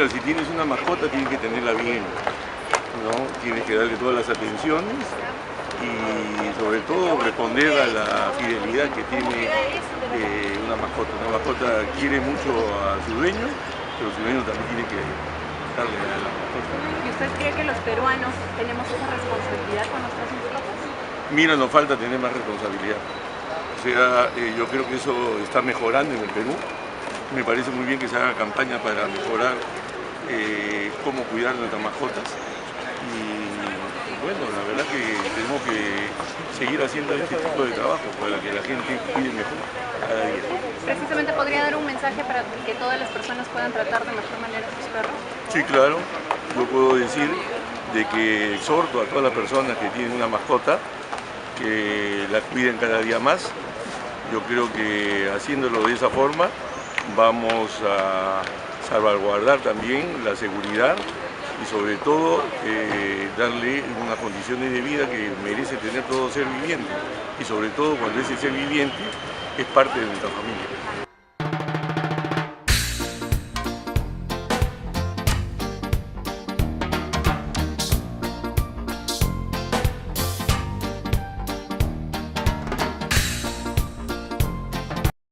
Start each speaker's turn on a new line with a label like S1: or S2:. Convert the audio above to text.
S1: mira, si tienes una mascota tienes que tenerla bien, ¿no? Tienes que darle todas las atenciones y sobre todo responder a la fidelidad que tiene una mascota. Una mascota quiere mucho a su dueño, pero su dueño también tiene que darle a la mascota.
S2: ¿Y usted cree que los peruanos tenemos esa responsabilidad con nuestras mascotas?
S1: Mira, nos falta tener más responsabilidad. O sea, yo creo que eso está mejorando en el Perú. Me parece muy bien que se haga campaña para mejorar cómo cuidar nuestras mascotas. Y bueno, la verdad que tenemos que seguir haciendo este tipo de trabajo para que la gente cuide mejor cada día.
S2: Precisamente podría dar un mensaje para que todas las personas puedan tratar de mejor manera a sus perros.
S1: Sí, claro. Yo puedo decir de que exhorto a todas las personas que tienen una mascota que la cuiden cada día más. Yo creo que haciéndolo de esa forma vamos a salvaguardar también la seguridad y sobre todo darle unas condiciones de vida que merece tener todo ser viviente y sobre todo cuando ese ser viviente es parte de nuestra familia.